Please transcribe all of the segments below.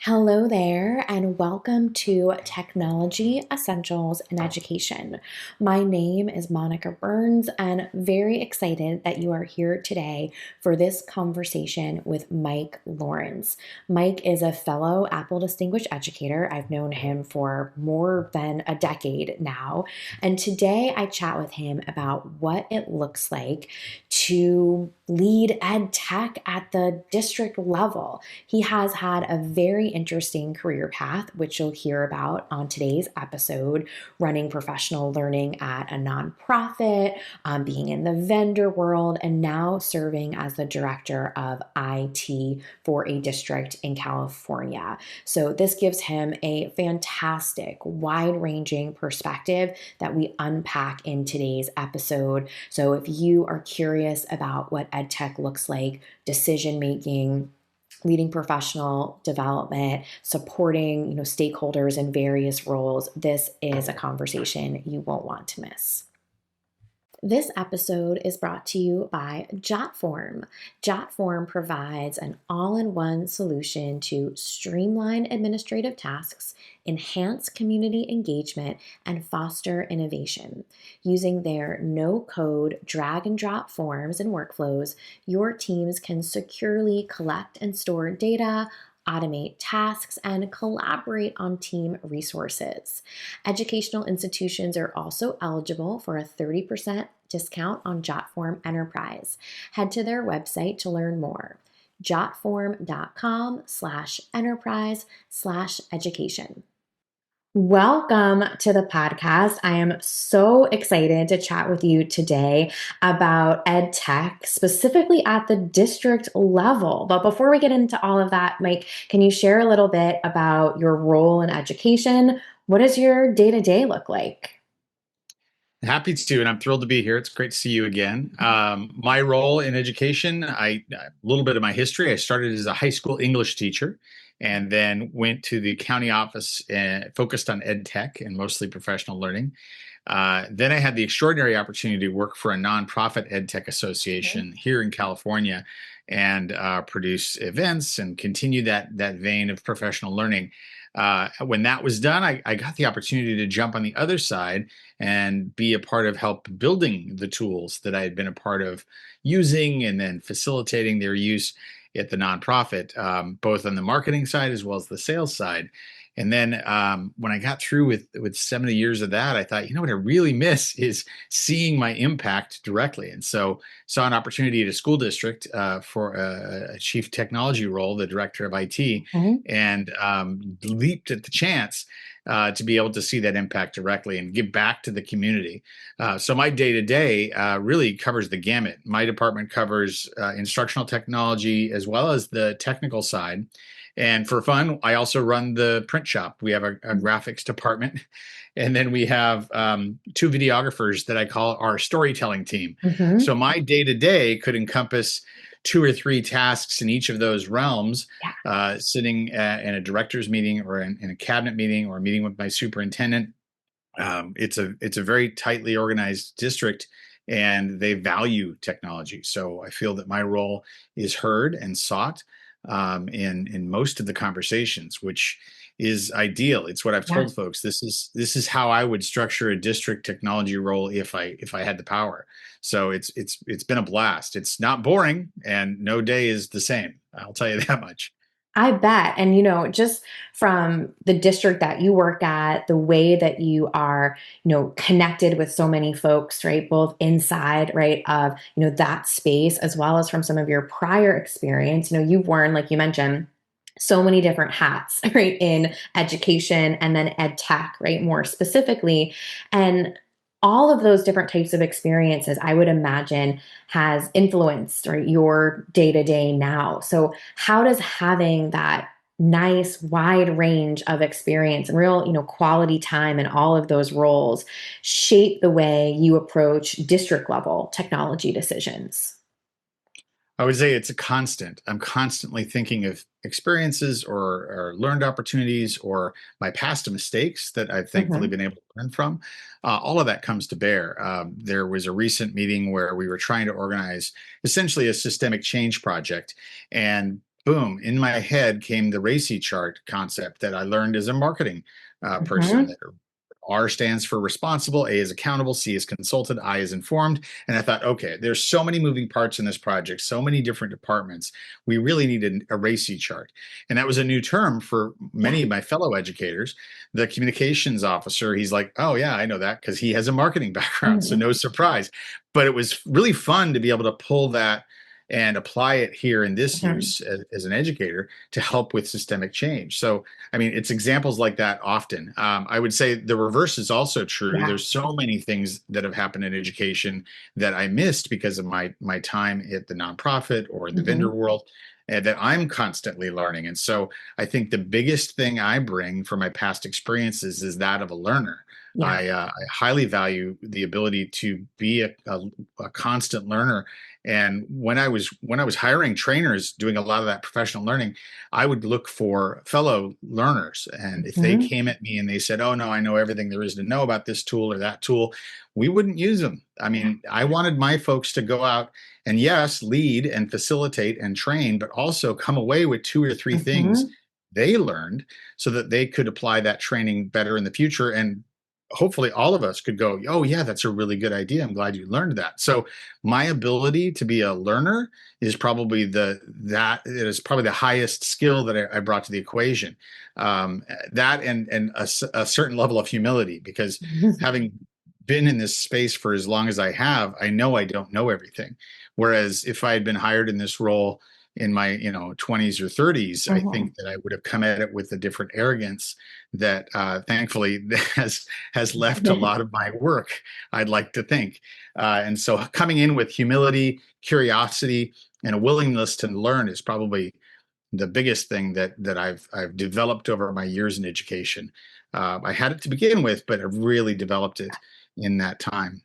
Hello there, and welcome to Technology Essentials in Education. My name is Monica Burns, and very excited that you are here today for this conversation with Mike Lawrence. Mike is a fellow Apple Distinguished Educator. I've known him for more than a decade now, and today I chat with him about what it looks like to lead EdTech at the district level. He has had a very interesting career path, which you'll hear about on today's episode, running professional learning at a nonprofit, being in the vendor world, and now serving as the director of IT for a district in California. So this gives him a fantastic, wide-ranging perspective that we unpack in today's episode. So if you are curious about what EdTech looks like, decision making, leading professional development, supporting, stakeholders in various roles, this is a conversation you won't want to miss. This episode is brought to you by Jotform. Jotform provides an all-in-one solution to streamline administrative tasks, enhance community engagement, and foster innovation. Using their no-code drag-and-drop forms and workflows, your teams can securely collect and store data, automate tasks, and collaborate on team resources. Educational institutions are also eligible for a 30% discount on Jotform Enterprise. Head to their website to learn more. Jotform.com/enterprise/education. Welcome to the podcast. I am so excited to chat with you today about EdTech, specifically at the district level. But before we get into all of that, Mike, can you share a little bit about your role in education? What does your day-to-day look like? Happy to, and I'm thrilled to be here. It's great to see you again. My role in education, a little bit of my history. I started as a high school English teacher, and then went to the county office and focused on ed tech and mostly professional learning. Then I had the extraordinary opportunity to work for a nonprofit ed tech association here in California, and produce events and continue that vein of professional learning. When that was done, I got the opportunity to jump on the other side and be a part of help building the tools that I had been a part of using, and then facilitating their use at the nonprofit, both on the marketing side as well as the sales side. And then when I got through with 70 years of that, I thought, what I really miss is seeing my impact directly. And so saw an opportunity at a school district for a chief technology role, the director of IT, Mhm. and leaped at the chance to be able to see that impact directly and give back to the community. So my day to day really covers the gamut. My department covers instructional technology as well as the technical side. And for fun, I also run the print shop. We have a graphics department. And then we have two videographers that I call our storytelling team. Mhm. So my day to day could encompass two or three tasks in each of those realms, Yeah. sitting in a director's meeting or in a cabinet meeting or a meeting with my superintendent. It's a very tightly organized district, and they value technology. So I feel that my role is heard and sought in most of the conversations, which is ideal. It's what I've Yeah. told folks. This is how I would structure a district technology role if I had the power. So it's been a blast. It's not boring, and no day is the same. I'll tell you that much. I bet. And, just from the district that you work at, the way that you are, connected with so many folks, right? Both inside, right, of, that space, as well as from some of your prior experience. You've worn, like you mentioned, so many different hats, right, in education and then ed tech, right, more specifically. And all of those different types of experiences, I would imagine, has influenced, right, your day to day now. So, how does having that nice wide range of experience and real, quality time in all of those roles shape the way you approach district level technology decisions? I would say it's a constant. I'm constantly thinking of experiences or learned opportunities or my past mistakes that I've thankfully Mhm. been able to learn from. All of that comes to bear. There was a recent meeting where we were trying to organize essentially a systemic change project, and boom, in my head came the RACI chart concept that I learned as a marketing person. Mhm. That R stands for responsible, A is accountable, C is consulted, I is informed. And I thought, okay, there's so many moving parts in this project, so many different departments. We really need a RACI chart. And that was a new term for Yeah. many of my fellow educators. The communications officer, he's like, oh, yeah, I know that because he has a marketing background. So Mhm. no surprise. But it was really fun to be able to pull that and apply it here in this Mhm. use as an educator to help with systemic change. So, I mean, it's examples like that often. I would say the reverse is also true. Yeah. There's so many things that have happened in education that I missed because of my time at the nonprofit or the vendor Mhm. world. That I'm constantly learning. And so I think the biggest thing I bring from my past experiences is that of a learner. Yeah. I highly value the ability to be a constant learner. And when I was hiring trainers, doing a lot of that professional learning, I would look for fellow learners. And if they Mhm. came at me and they said, "Oh no, I know everything there is to know about this tool or that tool," we wouldn't use them. I Yeah. mean, I wanted my folks to go out and yes, lead and facilitate and train, but also come away with two or three things Mhm. they learned so that they could apply that training better in the future. And hopefully all of us could go, oh yeah, that's a really good idea. I'm glad you learned that. So my ability to be a learner is probably the highest skill that I brought to the equation. That and a certain level of humility, because having been in this space for as long as I have, I know I don't know everything. Whereas if I had been hired in this role in my 20s or 30s, I Mhm. think that I would have come at it with a different arrogance that thankfully has left a lot of my work, I'd like to think. And so coming in with humility, curiosity, and a willingness to learn is probably the biggest thing that I've developed over my years in education. I had it to begin with, but I've really developed it in that time.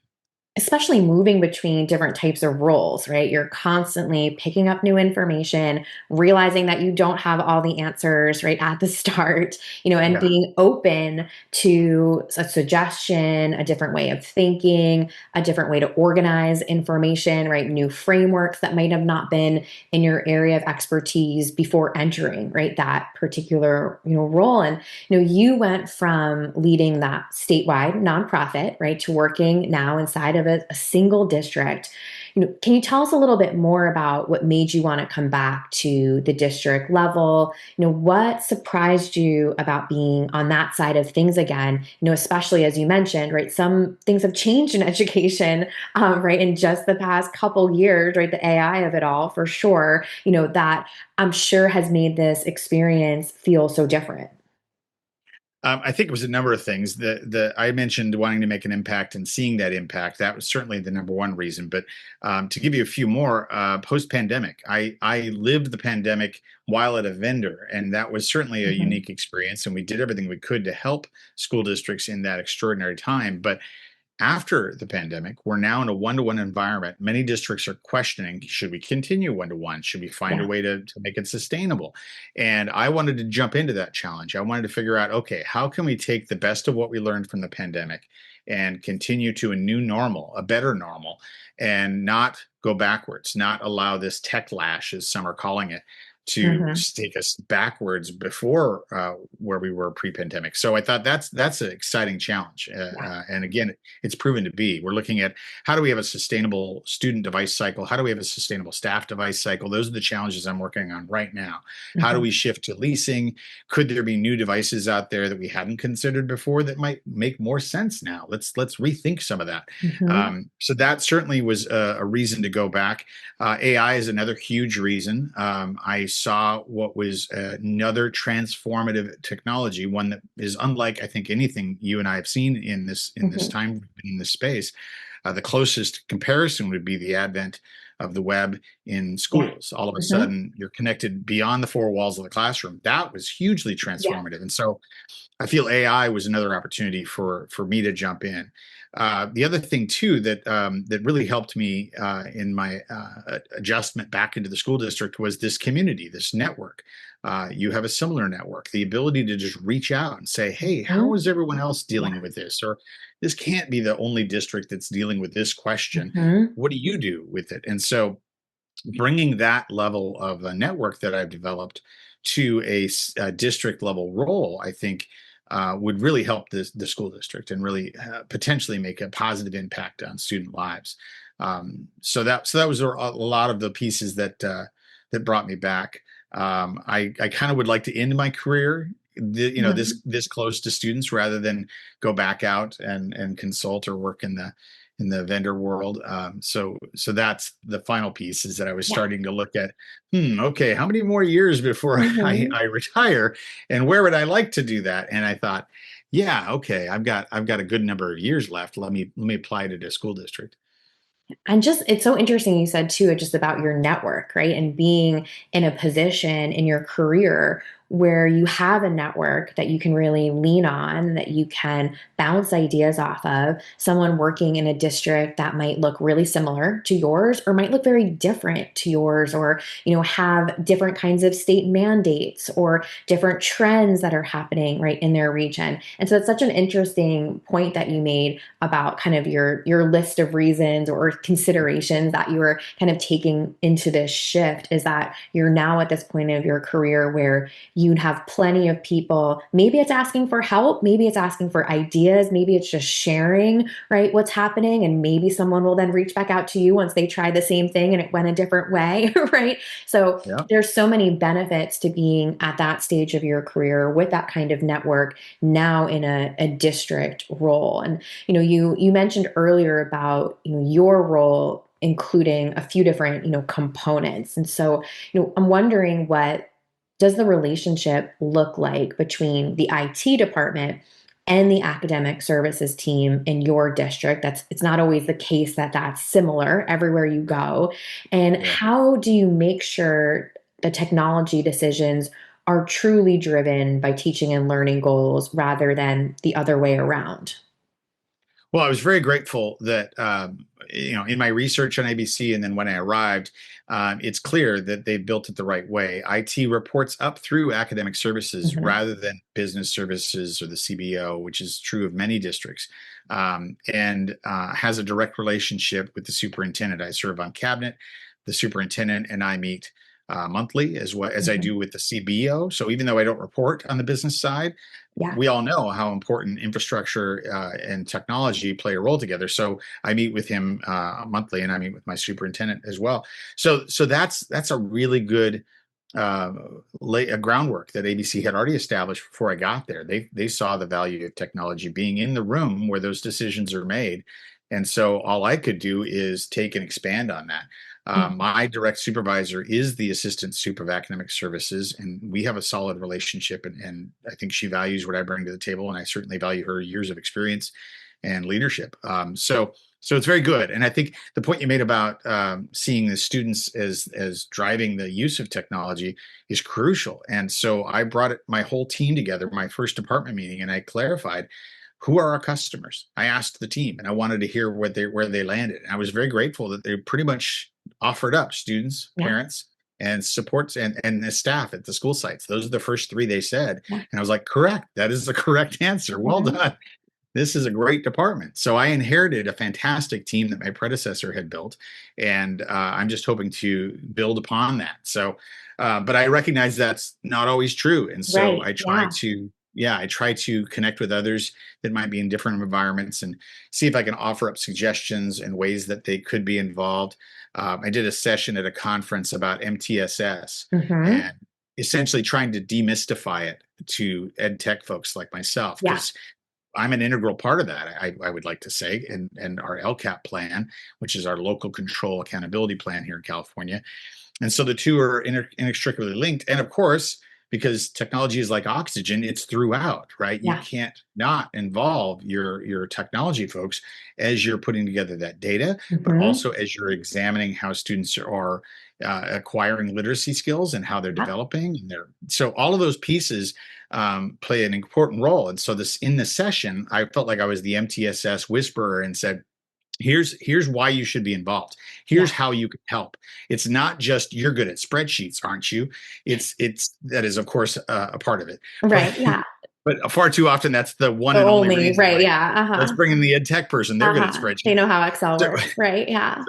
Especially moving between different types of roles, right? You're constantly picking up new information, realizing that you don't have all the answers right at the start, and Yeah. being open to a suggestion, a different way of thinking, a different way to organize information, right? New frameworks that might have not been in your area of expertise before entering, right, that particular, role. And you went from leading that statewide nonprofit, right, to working now inside of a single district. Can you tell us a little bit more about what made you want to come back to the district level? What surprised you about being on that side of things again? Especially as you mentioned, right, some things have changed in education, right, in just the past couple years, right, the AI of it all, for sure. That I'm sure has made this experience feel so different. I think it was a number of things that I mentioned wanting to make an impact and seeing that impact. That was certainly the number one reason. But to give you a few more, post pandemic, I lived the pandemic while at a vendor, and that was certainly a Mhm. unique experience. And we did everything we could to help school districts in that extraordinary time. But after the pandemic, we're now in a one-to-one environment. Many districts are questioning, should we continue one-to-one? Should we find a Yeah. way to make it sustainable? And I wanted to jump into that challenge. I wanted to figure out, okay, how can we take the best of what we learned from the pandemic and continue to a new normal, a better normal, and not go backwards, not allow this tech lash, as some are calling it, to Mhm. take us backwards before where we were pre-pandemic. So I thought that's an exciting challenge. Yeah. And again, it's proven to be. We're looking at how do we have a sustainable student device cycle? How do we have a sustainable staff device cycle? Those are the challenges I'm working on right now. How do Mhm. we shift to leasing? Could there be new devices out there that we hadn't considered before that might make more sense now? Let's rethink some of that. Mhm. So that certainly was a reason to go back. AI is another huge reason. I saw what was another transformative technology, one that is unlike I think anything you and I have seen in this Mhm. time in this space. The closest comparison would be the advent of the web in Yeah. schools. All of a Mhm. sudden, you're connected beyond the four walls of the classroom. That was hugely Yeah. transformative, and so I feel AI was another opportunity for me to jump in. The other thing too that really helped me in my adjustment back into the school district was this community, this network. You have a similar network, the ability to just reach out and say, "Hey, how Mhm. is everyone else Yeah. dealing with this?" Or "This can't be the only district that's dealing with this question. Mhm. What do you do with it?" And so bringing that level of a network that I've developed to a district level role, I think would really help the school district and really potentially make a positive impact on student lives. So that was a lot of the pieces that brought me back. I kind of would like to end my career, Mhm. this close to students rather than go back out and consult or work in the vendor world. So that's the final piece, is that I was Yeah. starting to look at, okay, how many more years before I, Mhm. I retire, and where would I like to do that? And I thought, yeah, okay, I've got a good number of years left. Let me apply to the school district. And just, it's so interesting you said too, just about your network, right? And being in a position in your career where you have a network that you can really lean on, that you can bounce ideas off of. Someone working in a district that might look really similar to yours or might look very different to yours, or, have different kinds of state mandates or different trends that are happening right in their region. And so it's such an interesting point that you made about kind of your list of reasons or considerations that you were kind of taking into this shift, is that you're now at this point of your career where you'd have plenty of people. Maybe it's asking for help, maybe it's asking for ideas, maybe it's just sharing, right, what's happening. And maybe someone will then reach back out to you once they try the same thing and it went a different way, right? So Yeah. there's so many benefits to being at that stage of your career with that kind of network now in a district role. And you mentioned earlier about your role including a few different components. And so I'm wondering, what does the relationship look like between the IT department and the academic services team in your district? It's not always the case that that's similar everywhere you go. And Yeah. how do you make sure the technology decisions are truly driven by teaching and learning goals rather than the other way around? Well, I was very grateful that in my research on ABC, and then when I arrived, it's clear that they built it the right way. IT reports up through academic services Mhm. rather than business services or the CBO, which is true of many districts, and has a direct relationship with the superintendent. I serve on cabinet. The superintendent and I meet monthly, as well as I Mhm. do with the CBO. So even though I don't report on the business side, Yeah. we all know how important infrastructure and technology play a role together. So I meet with him monthly, and I meet with my superintendent as well. So that's a really good a groundwork that ABC had already established before I got there. They saw the value of technology being in the room where those decisions are made, and so all I could do is take and expand on that. Mhm. My direct supervisor is the assistant sup of academic services, and we have a solid relationship. And I think she values what I bring to the table, and I certainly value her years of experience and leadership. So it's very good. And I think the point you made about seeing the students as driving the use of technology is crucial. And so I brought my whole team together, my first department meeting, and I clarified who are our customers. I asked the team, and I wanted to hear where they landed. And I was very grateful that they pretty much offered up students, Yeah. parents, and supports and the staff at the school sites. Those are the first three they said. Yeah. And I was like, correct. That is the correct answer. Well Mhm. done. This is a great department. So I inherited a fantastic team that my predecessor had built, and I'm just hoping to build upon that. But I recognize that's not always true, and so Right. I try Yeah. to, yeah, I try to connect with others that might be in different environments and see if I can offer up suggestions and ways that they could be involved. I did a session at a conference about MTSS Mhm. and essentially trying to demystify it to ed tech folks like myself, Yeah. because I'm an integral part of that. I would like to say, and our LCAP plan, which is our local control accountability plan here in California. And so the two are inextricably linked. And of course, because technology is like oxygen, it's throughout, right? You Yeah. can't not involve your technology folks as you're putting together that data, but Mhm. also as you're examining how students are acquiring literacy skills and how they're Yeah. developing. And so all of those pieces play an important role. And so this in the session, I felt like I was the MTSS whisperer and said, here's why you should be involved. Here's Yeah. how you can help. It's not just you're good at spreadsheets, aren't you? It's that is of course a part of it, but Right. Yeah. but far too often that's the one The and only only, reason. right. Like, Yeah. let's Uh-huh. bring in the ed tech person. They're good at Uh-huh. They spreadsheets. know how Excel So works, right? Yeah.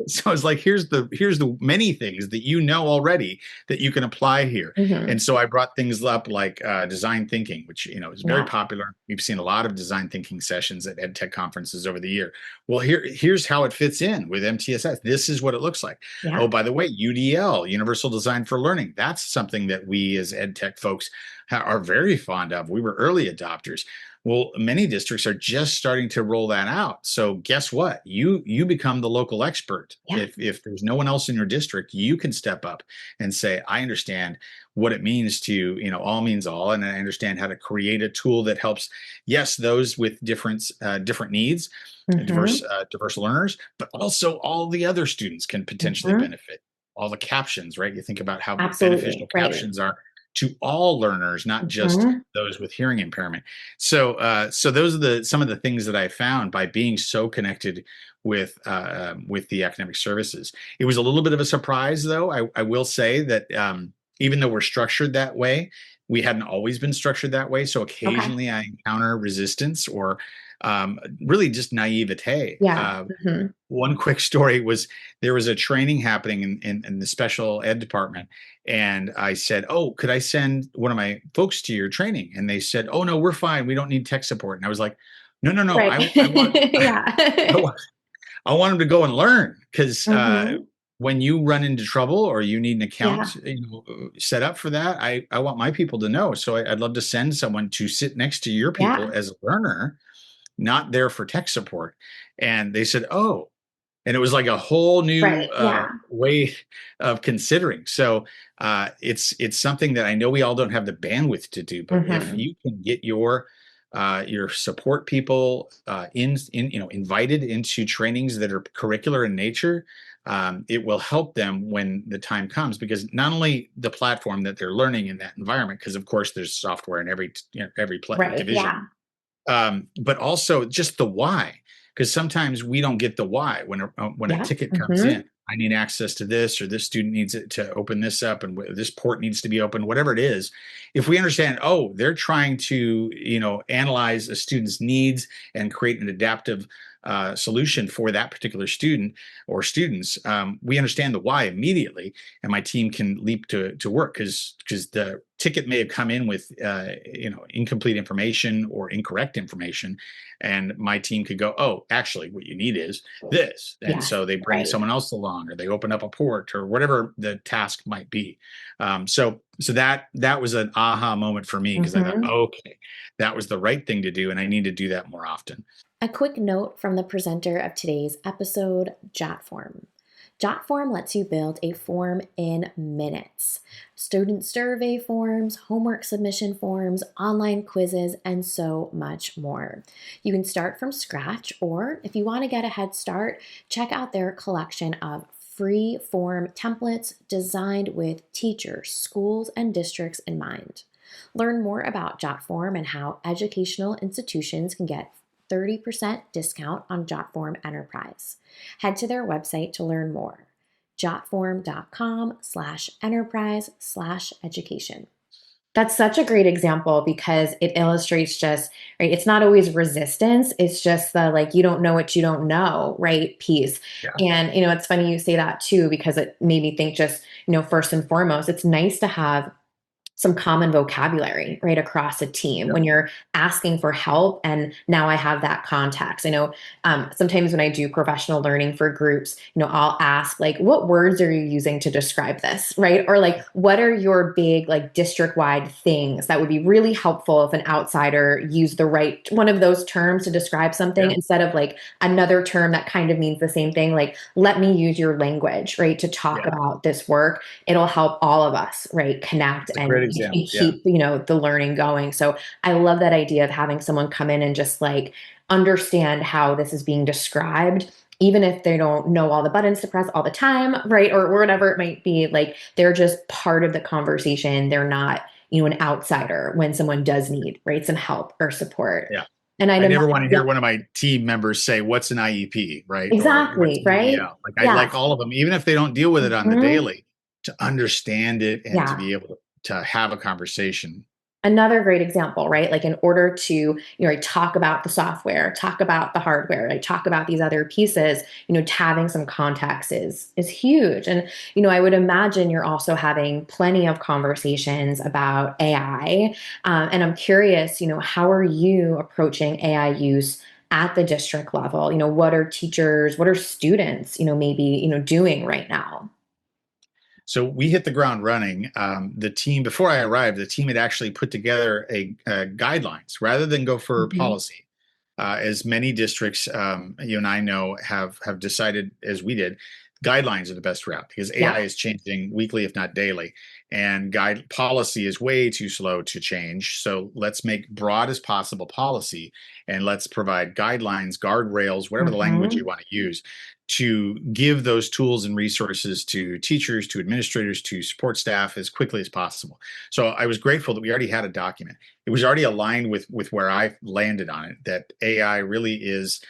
So it's like, here's the many things that you know already that you can apply here. Hmm. And so I brought things up like design thinking, which is very Yeah. popular. We've seen a lot of design thinking sessions at EdTech conferences over the year. Well, here's how it fits in with MTSS. This is what it looks like. Yeah. Oh, by the way, UDL, Universal Design for Learning. That's something that we as EdTech folks are very fond of. We were early adopters. Well, many districts are just starting to roll that out. So guess what? You become the local expert. Yeah. If there's no one else in your district, you can step up and say, I understand what it means to, all means all, and I understand how to create a tool that helps, yes, those with different needs, Hmm. diverse learners, but also all the other students can potentially Hmm. benefit. All the captions, right? You think about how beneficial Absolutely. Right. captions are to all learners, not just Hmm. those with hearing impairment. So those are some of the things that I found by being so connected with the academic services. It was a little bit of a surprise, though. I will say that even though we're structured that way, we hadn't always been structured that way. So Okay. occasionally I encounter resistance or really just naivete. Yeah. Hmm. One quick story was there was a training happening in the special ed department. And I said, oh, could I send one of my folks to your training? And they said, oh, no, we're fine. We don't need tech support. And I was like, no, no, no. Right. I want, I Yeah. want, I want them to go and learn because Hmm. when you run into trouble or you need an Yeah. account set up for that, I want my people to know. So I'd love to send someone to sit next to your people Yeah. as a learner, not there for tech support. And they said, oh, and it was like a whole new Right. Yeah. way of considering. So it's something that I know we all don't have the bandwidth to do, but if Hmm. you can get your support people in invited into trainings that are curricular in nature, it will help them when the time comes, because not only the platform that they're learning in that environment, because of course there's software in every Right. division, Yeah. but also just the why, because sometimes we don't get the why when a Yeah. ticket comes in. Hmm. I need access to this, or this student needs it to open this up, and this port needs to be open, whatever it is. If we understand, oh, they're trying to analyze a student's needs and create an adaptive solution for that particular student or students, we understand the why immediately, and my team can leap to work, because the ticket may have come in with incomplete information or incorrect information, and my team could go, oh, actually what you need is this, and Yes. so they bring Right. someone else along, or they open up a port, or whatever the task might be. So that was an aha moment for me, because I thought, Hmm. okay, that was the right thing to do, and I need to do that more often. A quick note from the presenter of today's episode, Jotform. Jotform lets you build a form in minutes. Student survey forms, homework submission forms, online quizzes, and so much more. You can start from scratch, or if you want to get a head start, check out their collection of free form templates designed with teachers, schools, and districts in mind. Learn more about Jotform and how educational institutions can get 30% discount on Jotform Enterprise. Head to their website to learn more. Jotform.com/enterprise/education. That's such a great example because it illustrates just, right? It's not always resistance. It's just the like, you don't know what you don't know, right? Piece. Yeah. And, it's funny you say that too, because it made me think just, first and foremost, it's nice to have some common vocabulary right across a team Yeah. when you're asking for help, and now I have that context. I know sometimes when I do professional learning for groups, I'll ask like, what words are you using to describe this, right? Or like, what are your big like district wide things that would be really helpful if an outsider used the right one of those terms to describe something, Yeah. instead of like another term that kind of means the same thing, like, let me use your language, right, to talk Yeah. about this work. It'll help all of us, right, connect It's a great and example. Yeah. keep, the learning going. So I love that idea of having someone come in and just like understand how this is being described, even if they don't know all the buttons to press all the time, right? Or whatever it might be, like they're just part of the conversation. They're not, an outsider when someone does need, right, some help or support. Yeah. And I I know, never want to yeah, hear one of my team members say, what's an IEP, right? Or what's exactly, an right? EDL? Like, I Yeah. like all of them, even if they don't deal with it on the Mhm. daily, to understand it and to Yeah. be able to have a conversation. another great example, right? Like in order to, like, talk about the software, talk about the hardware, like talk about these other pieces, having some context is huge. And, I would imagine you're also having plenty of conversations about AI. And I'm curious, how are you approaching AI use at the district level? What are teachers, what are students, maybe, doing right now? So we hit the ground running. The team, before I arrived, the team had actually put together guidelines rather than go for Hmm. policy. As many districts, you and I know, have decided, as we did, guidelines are the best route because AI Yeah. is changing weekly, if not daily, and guide policy is way too slow to change. So let's make broad as possible policy, and let's provide guidelines, guardrails, whatever the language you Hmm. want to use, to give those tools and resources to teachers, to administrators, to support staff as quickly as possible. So I was grateful that we already had a document. It was already aligned with where I landed on it, that AI really is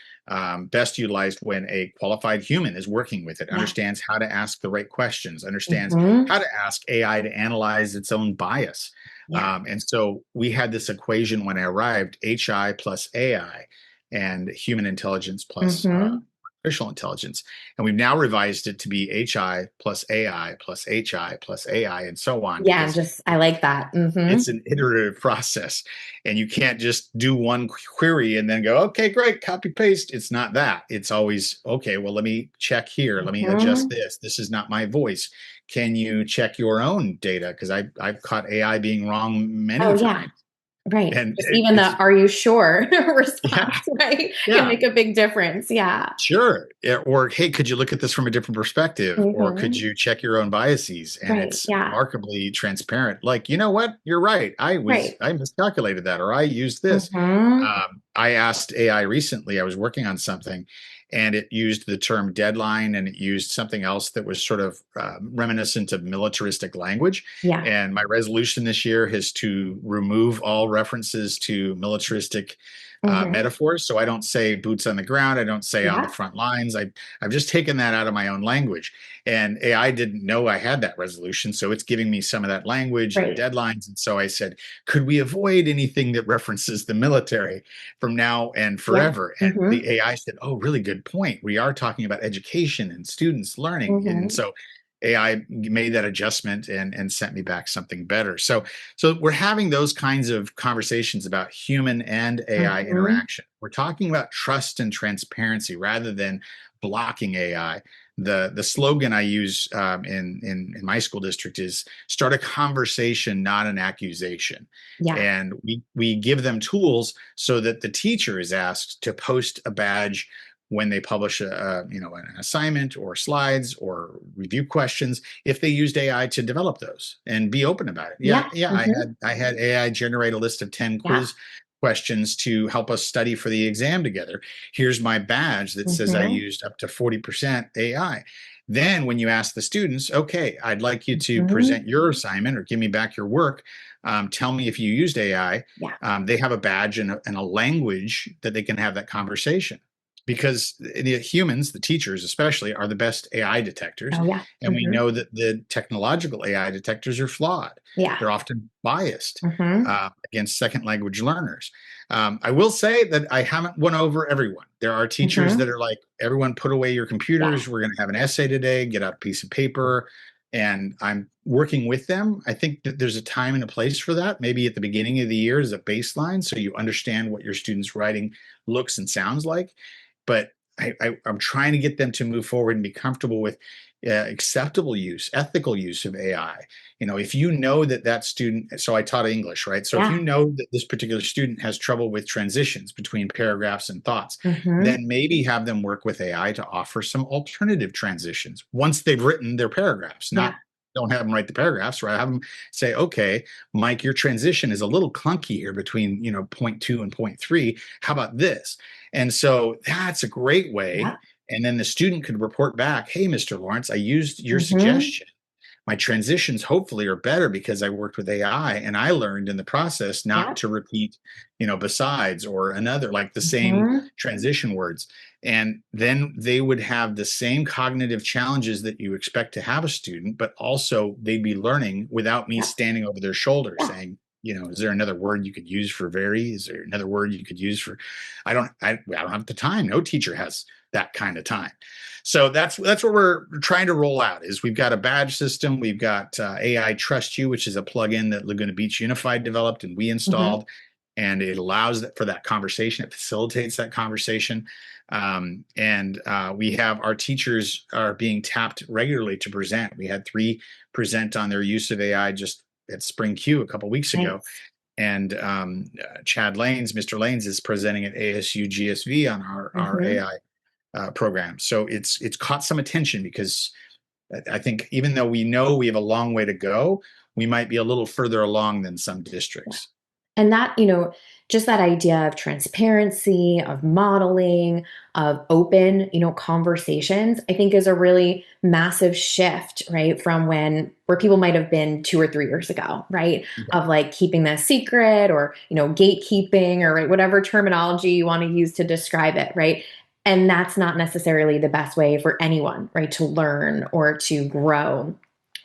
best utilized when a qualified human is working with it, Yeah. understands how to ask the right questions, understands Hmm. how to ask AI to analyze its own bias. Yeah. And so we had this equation when I arrived: HI plus AI and human intelligence plus Hmm. artificial intelligence. And we've now revised it to be HI plus AI plus HI plus AI and so on, Yeah. And because just, I like that. Hmm. it's an iterative process. And you can't just do one query and then go, okay, great, copy paste. It's not that. It's always, okay, well, let me check here. Let me adjust Hmm. this. This is not my voice. Can you check your own data? Because I've caught AI being wrong many Oh, yeah. times. Right. And Just even the it's, "are you sure" yeah, response, right, can yeah. make a big difference. Yeah. Sure. Or, hey, could you look at this from a different perspective? Or could Hmm. you check your own biases? And Right. it's Yeah. remarkably transparent. Like, you know what? You're right. Right. I miscalculated that, or I used this. Hmm. I asked AI recently, I was working on something, and it used the term deadline, and it used something else that was sort of reminiscent of militaristic language. Yeah. And my resolution this year is to remove all references to militaristic Hmm. metaphors. So I don't say boots on the ground. I don't say on the Yeah. front lines. I've just taken that out of my own language. And AI didn't know I had that resolution. So it's giving me some of that language and Right. deadlines. And so I said, could we avoid anything that references the military from now and Yeah. forever? And Hmm. the AI said, oh, really good point. We are talking about education and students learning. And Hmm. so AI made that adjustment and sent me back something better. So we're having those kinds of conversations about human and AI Hmm. interaction. We're talking about trust and transparency rather than blocking AI. The slogan I use in my school district is start a conversation, not an accusation. Yeah. And we give them tools so that the teacher is asked to post a badge when they publish an assignment or slides or review questions, if they used AI to develop those, and be open about it. Yeah, Yeah. yeah, Hmm. I had AI generate a list of 10 Yeah. quiz questions to help us study for the exam together. Here's my badge that says I Hmm. used up to 40% AI. Then when you ask the students, okay, I'd like you to Hmm. present your assignment or give me back your work. Tell me if you used AI. Yeah. They have a badge and a language that they can have that conversation, because the humans, the teachers especially, are the best AI detectors. Oh, yeah. And we Hmm. know that the technological AI detectors are flawed. Yeah. They're often biased Hmm. against second language learners. I will say that I haven't won over everyone. There are teachers Hmm. that are like, everyone put away your Yeah. computers. We're going to have an essay today, get out a piece of paper. And I'm working with them. I think that there's a time and a place for that. Maybe at the beginning of the year as a baseline, so you understand what your students' writing looks and sounds like. But I'm trying to get them to move forward and be comfortable with acceptable use, ethical use of AI. If you know that student, so I taught English, right? So if you Yeah. know that this particular student has trouble with transitions between paragraphs and thoughts, Hmm. then maybe have them work with AI to offer some alternative transitions once they've written their paragraphs. Yeah. Not Don't have them write the paragraphs, right? Have them say, okay, Mike, your transition is a little clunky here between point two and point three. How about this? And so that's a great way. Yeah. And then the student could report back, hey, Mr. Lawrence, I used your Hmm. suggestion. My transitions hopefully are better because I worked with AI and I learned in the process not Yeah. to repeat, besides or another, like the same Hmm. transition words. And then they would have the same cognitive challenges that you expect to have a student, but also they'd be learning without me Yeah. standing over their shoulder Yeah. saying, is there another word you could use for very? Is there another word you could use for, I don't have the time. No teacher has that kind of time. So that's what we're trying to roll out is we've got a badge system. We've got AI Trust You, which is a plugin that Laguna Beach Unified developed and we Mm-hmm. installed. And it allows for that conversation. It facilitates that conversation. And we have our teachers are being tapped regularly to present. We had 3 present on their use of AI just at Spring Q a couple weeks ago. Nice. And Mr. Lanes is presenting at ASU GSV on our Mm-hmm. AI program. So it's caught some attention because I think even though we know we have a long way to go, we might be a little further along than some districts. And that, just that idea of transparency, of modeling, of open, conversations, I think is a really massive shift, right? From where people might have been 2 or 3 years ago, right? Yeah. Of like keeping that secret or, gatekeeping or right, whatever terminology you want to use to describe it, right? And that's not necessarily the best way for anyone, right, to learn or to grow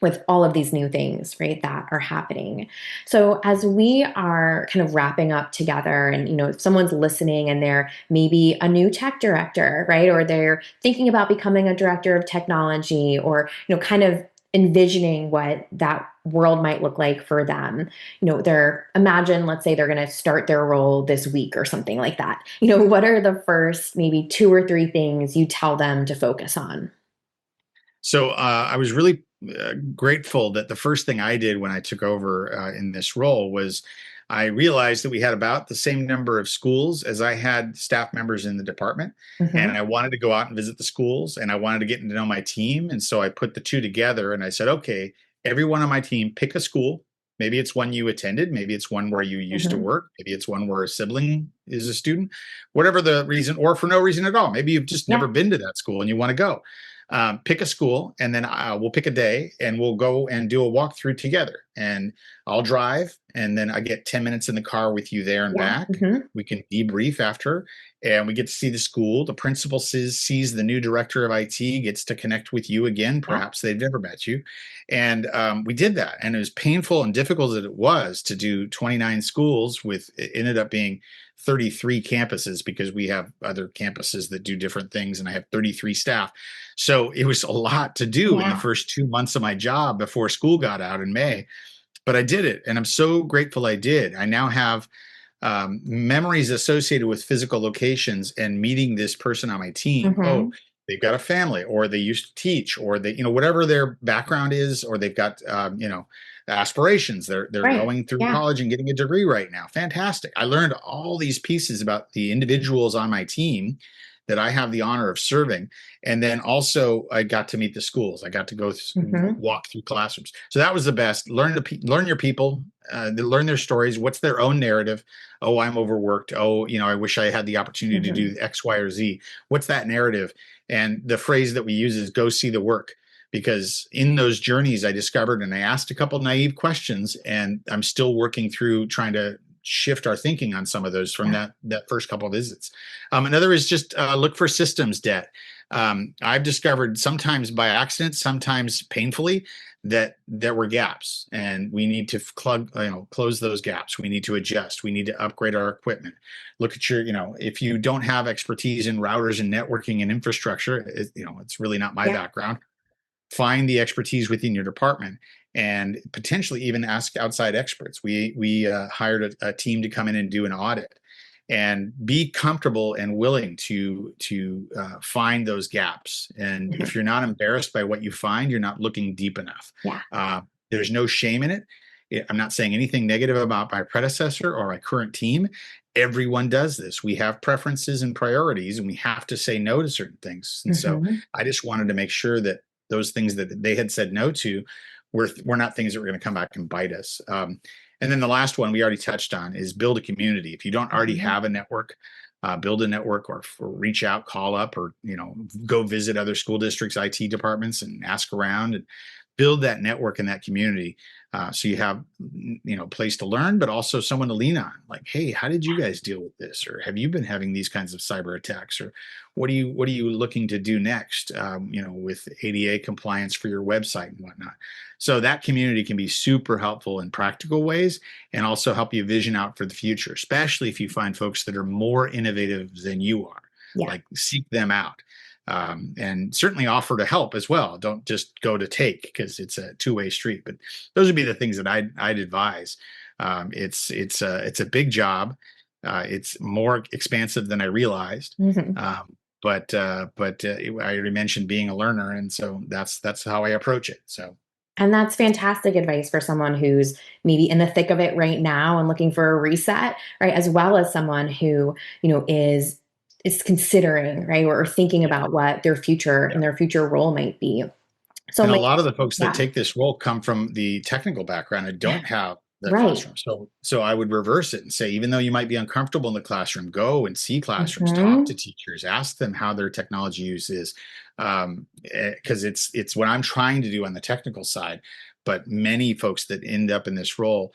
with all of these new things, right, that are happening. So as we are kind of wrapping up together and, if someone's listening and they're maybe a new tech director, right, or they're thinking about becoming a director of technology or, kind of envisioning what that world might look like for them. Let's say they're going to start their role this week or something like that. What are the first maybe 2 or 3 things you tell them to focus on? So I was really grateful that the first thing I did when I took over in this role was I realized that we had about the same number of schools as I had staff members in the department. And Hmm. I wanted to go out and visit the schools and I wanted to get to know my team. And so I put the two together and I said, okay, everyone on my team, pick a school. Maybe it's one you attended. Maybe it's one where you used to Hmm. work. Maybe it's one where a sibling is a student, whatever the reason, or for no reason at all. Maybe you've just never Yeah. been to that school and you want to go. Pick a school and then we'll pick a day and we'll go and do a walkthrough together. And I'll drive and then I get 10 minutes in the car with you there and Yeah. back. Hmm. We can debrief after and we get to see the school. The principal sees the new director of IT, gets to connect with you again. Yeah. Perhaps they've never met you. And we did that. And it was painful and difficult as it was to do 29 schools it ended up being 33 campuses because we have other campuses that do different things and I have 33 staff. So it was a lot to do in the Yeah. first 2 months of my job before school got out in May, but I did it and I'm so grateful I did. I now have memories associated with physical locations and meeting this person on my team. Oh, Hmm. they've got a family or they used to teach or they, whatever their background is, or they've got, aspirations. They're Right. going through Yeah. college and getting a degree right now. Fantastic. I learned all these pieces about the individuals on my team that I have the honor of serving. And then also I got to meet the schools. I got to Hmm. walk through classrooms. So that was the best. Learn your people, learn their stories. What's their own narrative? Oh, I'm overworked. Oh, I wish I had the opportunity to Hmm. do X, Y, or Z. What's that narrative? And the phrase that we use is go see the work. Because in those journeys, I discovered and I asked a couple naive questions, and I'm still working through trying to shift our thinking on some of those from Yeah. that first couple of visits. Another is just look for systems debt. I've discovered sometimes by accident, sometimes painfully, that there were gaps, and we need to close those gaps. We need to adjust. We need to upgrade our equipment. Look at if you don't have expertise in routers and networking and infrastructure, it's really not my Yeah. background. Find the expertise within your department and potentially even ask outside experts. We hired a team to come in and do an audit and be comfortable and willing to find those gaps. And Hmm. if you're not embarrassed by what you find, you're not looking deep enough. Yeah. There's no shame in it. I'm not saying anything negative about my predecessor or my current team. Everyone does this. We have preferences and priorities, and we have to say no to certain things. And so Hmm. I just wanted to make sure that those things that they had said no to were not things that were going to come back and bite us. And then the last one we already touched on is build a community. If you don't already Hmm. have a network, build a network or reach out, call up, or go visit other school districts, IT departments, and ask around and build that network and that community. So you have, a place to learn, but also someone to lean on. Like, hey, how did you guys deal with this? Or have you been having these kinds of cyber attacks? Or what are you looking to do next? With ADA compliance for your website and whatnot. So that community can be super helpful in practical ways and also help you vision out for the future, especially if you find folks that are more innovative than you are. Yeah. Like, seek them out. And certainly offer to help as well. Don't just go to take, because it's a two-way street. But those would be the things that I'd advise. It's a big job. It's more expansive than I realized. Mhm. I already mentioned being a learner, and so that's how I approach it. So And that's fantastic advice for someone who's maybe in the thick of it right now and looking for a reset, right? As well as someone who, is considering, right, or thinking yeah, about what their future yeah. and their future role might be. So And a my lot of the folks that yeah, take this role come from the technical background and yeah, don't have the right. classroom. So I would reverse it and say, even though you might be uncomfortable in the classroom, go and see classrooms, talk to Mhm. teachers, ask them how their technology use is. Because it's what I'm trying to do on the technical side. But many folks that end up in this role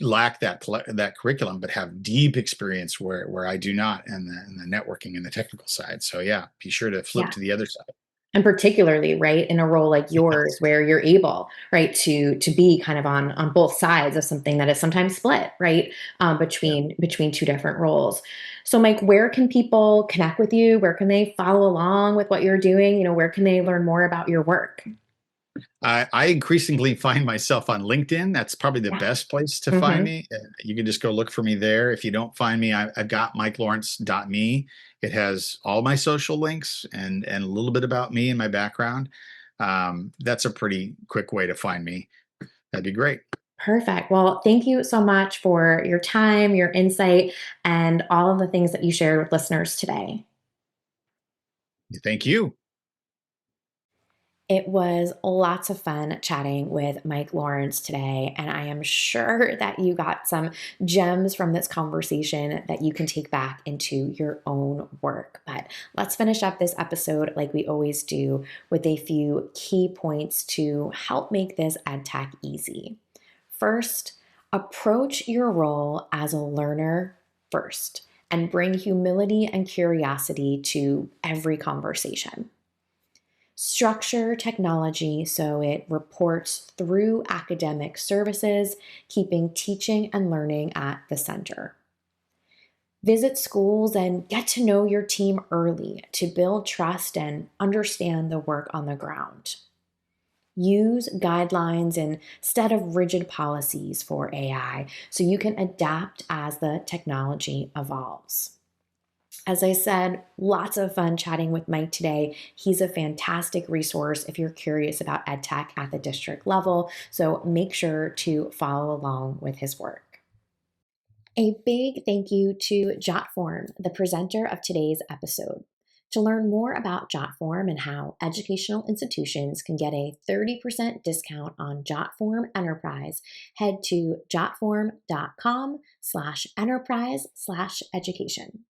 lack that curriculum, but have deep experience where I do not, and the networking and the technical side. So yeah, be sure to flip Yeah. to the other side. And particularly, right, in a role like yours where you're able, right, to be kind of on both sides of something that is sometimes split, right, Yeah. between two different roles. So, Mike, where can people connect with you? Where can they follow along with what you're doing? Where can they learn more about your work? I increasingly find myself on LinkedIn. That's probably the Yeah. best place to find Hmm. me. You can just go look for me there. If you don't find me, I've got mikelawrence.me. It has all my social links and a little bit about me and my background. That's a pretty quick way to find me. That'd be great. Perfect. Well, thank you so much for your time, your insight, and all of the things that you shared with listeners today. Thank you. It was lots of fun chatting with Mike Lawrence today, and I am sure that you got some gems from this conversation that you can take back into your own work. But let's finish up this episode like we always do with a few key points to help make this EdTech easy. First, approach your role as a learner first and bring humility and curiosity to every conversation. Structure technology so it reports through academic services, keeping teaching and learning at the center. Visit schools and get to know your team early to build trust and understand the work on the ground. Use guidelines instead of rigid policies for AI so you can adapt as the technology evolves. As I said, lots of fun chatting with Mike today. He's a fantastic resource if you're curious about EdTech at the district level, so make sure to follow along with his work. A big thank you to Jotform, the presenter of today's episode. To learn more about Jotform and how educational institutions can get a 30% discount on Jotform Enterprise, head to jotform.com/enterprise/education.